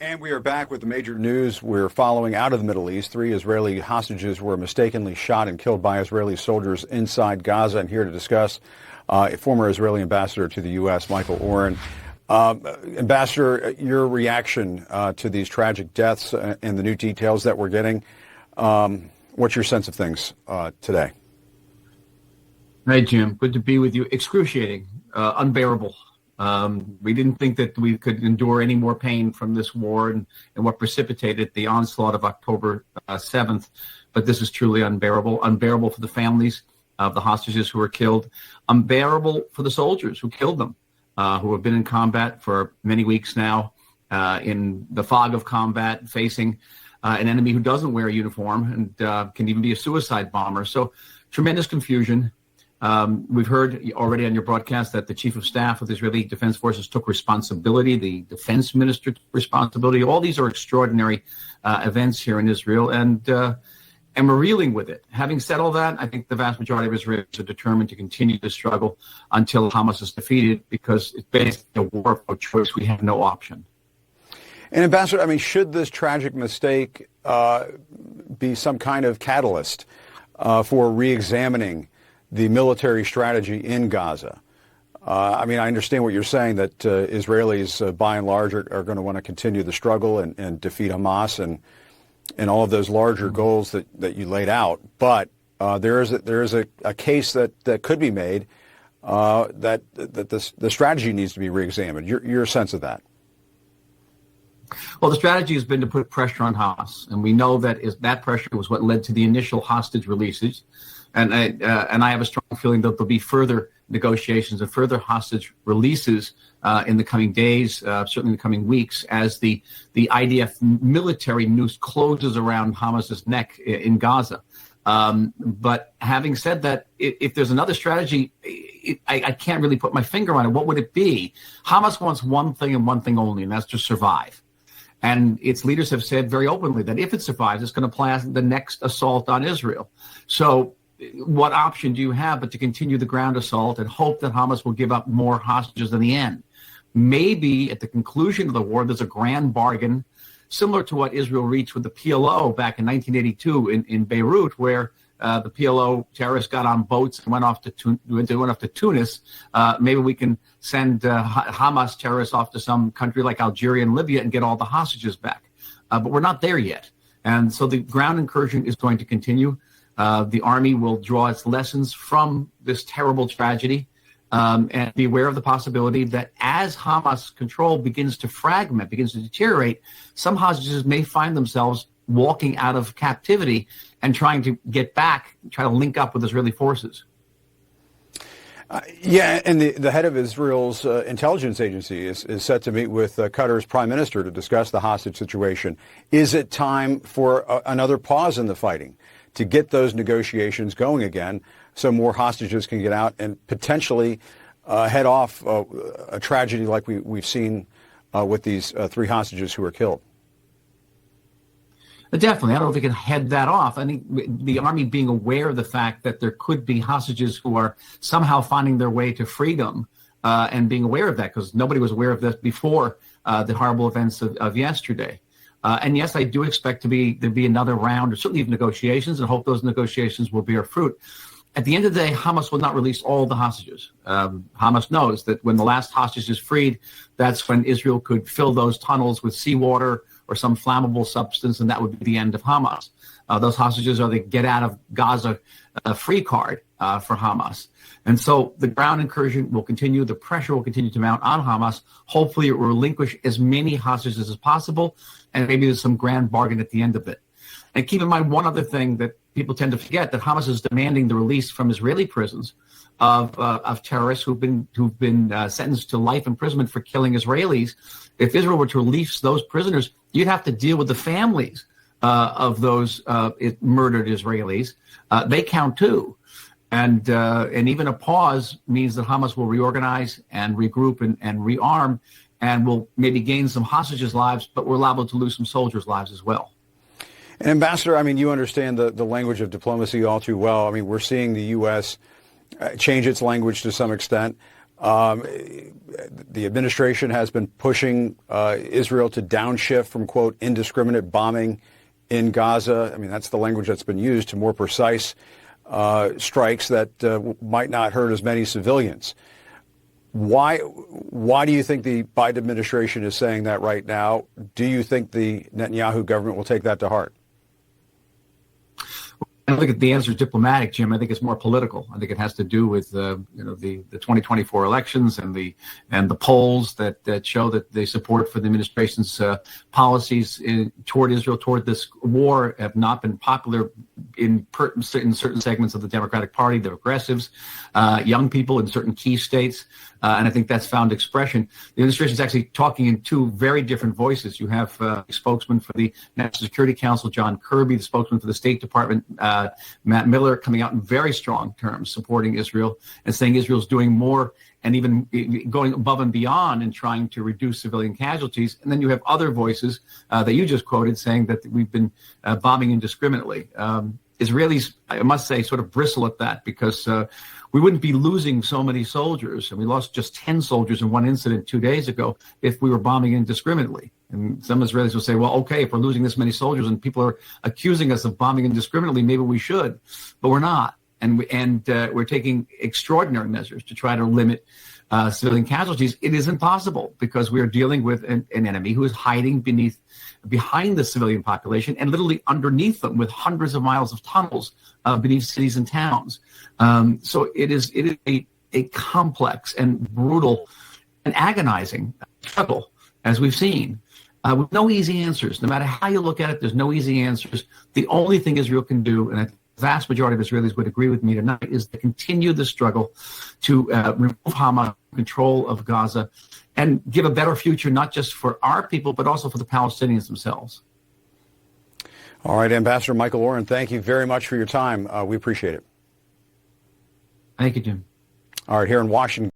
And we are back with the major news we're following out of the Middle East. 3 Israeli hostages were mistakenly shot and killed by Israeli soldiers inside Gaza. And here to discuss, a former Israeli ambassador to the U.S., Michael Oren. Ambassador, your reaction to these tragic deaths and the new details that we're getting. What's your sense of things today? Hey, Jim. Good to be with you. Excruciating, unbearable. We didn't think that we could endure any more pain from this war and what precipitated the onslaught of October 7th. But this is truly unbearable. Unbearable for the families of the hostages who were killed. Unbearable for the soldiers who killed them, who have been in combat for many weeks now, in the fog of combat, facing an enemy who doesn't wear a uniform and can even be a suicide bomber. So tremendous confusion. We've heard already on your broadcast that the chief of staff of the Israeli Defense Forces took responsibility. The defense minister took responsibility. All these are extraordinary events here in Israel, and we're reeling with it. Having said all that, I think the vast majority of Israelis are determined to continue the struggle until Hamas is defeated, because it's basically a war of no choice. We have no option. And Ambassador, I mean, should this tragic mistake be some kind of catalyst for re-examining the military strategy in Gaza? I mean, I understand what you're saying, that Israelis, by and large, are going to want to continue the struggle and defeat Hamas and all of those larger goals that you laid out. But there is a case that could be made that the strategy needs to be re-examined. Your sense of that? Well, the strategy has been to put pressure on Hamas, and we know that that pressure was what led to the initial hostage releases. And I have a strong feeling that there'll be further negotiations and further hostage releases in the coming days, certainly in the coming weeks, as the IDF military noose closes around Hamas's neck in Gaza. But having said that, if there's another strategy, I can't really put my finger on it. What would it be? Hamas wants one thing and one thing only, and that's to survive. And its leaders have said very openly that if it survives, it's going to plan the next assault on Israel. So what option do you have but to continue the ground assault and hope that Hamas will give up more hostages in the end? Maybe at the conclusion of the war, there's a grand bargain similar to what Israel reached with the PLO back in 1982 in Beirut, where the PLO terrorists got on boats and went off to Tunis. Maybe we can send Hamas terrorists off to some country like Algeria and Libya and get all the hostages back. But we're not there yet. And so the ground incursion is going to continue. The army will draw its lessons from this terrible tragedy and be aware of the possibility that as Hamas control begins to fragment, begins to deteriorate, some hostages may find themselves walking out of captivity and trying to get back, try to link up with Israeli forces. Yeah, and the head of Israel's intelligence agency is set to meet with Qatar's prime minister to discuss the hostage situation. Is it time for another pause in the fighting to get those negotiations going again so more hostages can get out and potentially head off a tragedy like we've seen with these 3 hostages who were killed? Definitely. I don't know if we can head that off. I think the army being aware of the fact that there could be hostages who are somehow finding their way to freedom and being aware of that, because nobody was aware of this before the horrible events of yesterday. And yes, I do expect there be another round, or certainly negotiations, and hope those negotiations will bear fruit. At the end of the day, Hamas will not release all the hostages. Hamas knows that when the last hostage is freed, that's when Israel could fill those tunnels with seawater or some flammable substance, and that would be the end of Hamas. Those hostages are the get out of Gaza free card for Hamas. And so the ground incursion will continue. The pressure will continue to mount on Hamas. Hopefully it will relinquish as many hostages as possible, and maybe there's some grand bargain at the end of it. And keep in mind one other thing that people tend to forget, that Hamas is demanding the release from Israeli prisons of terrorists who've been sentenced to life imprisonment for killing Israelis. If Israel were to release those prisoners, you'd have to deal with the families of those murdered Israelis. They count too. And even a pause means that Hamas will reorganize and regroup and rearm, and will maybe gain some hostages' lives, but we're liable to lose some soldiers' lives as well. And Ambassador, I mean, you understand the language of diplomacy all too well. I mean, we're seeing the U.S. change its language to some extent. The administration has been pushing Israel to downshift from, quote, indiscriminate bombing in Gaza. I mean, that's the language that's been used, to more precise strikes that might not hurt as many civilians. Why do you think the Biden administration is saying that right now? Do you think the Netanyahu government will take that to heart? I don't think the answer is diplomatic, Jim. I think it's more political. I think it has to do with the 2024 elections and the polls that show that the support for the administration's policies toward Israel, toward this war, have not been popular in certain segments of the Democratic Party, the progressives, young people in certain key states. And I think that's found expression. The administration is actually talking in two very different voices. You have a spokesman for the National Security Council, John Kirby, the spokesman for the State Department, Matt Miller, coming out in very strong terms supporting Israel and saying Israel's doing more and even going above and beyond in trying to reduce civilian casualties. And then you have other voices that you just quoted saying that we've been bombing indiscriminately. Israelis, I must say, sort of bristle at that because we wouldn't be losing so many soldiers, and we lost just 10 soldiers in one incident 2 days ago, if we were bombing indiscriminately. And some Israelis will say, well, okay, if we're losing this many soldiers and people are accusing us of bombing indiscriminately, maybe we should, but we're not. And we're taking extraordinary measures to try to limit civilian casualties. It is impossible because we are dealing with an enemy who is hiding behind the civilian population and literally underneath them with hundreds of miles of tunnels beneath cities and towns. So it is a complex and brutal and agonizing struggle, as we've seen, with no easy answers. No matter how you look at it, there's no easy answers. The only thing Israel can do, and I think the vast majority of Israelis would agree with me tonight, is to continue the struggle to remove Hamas control of Gaza and give a better future, not just for our people, but also for the Palestinians themselves. All right, Ambassador Michael Oren, thank you very much for your time. We appreciate it. Thank you, Jim. All right, here in Washington.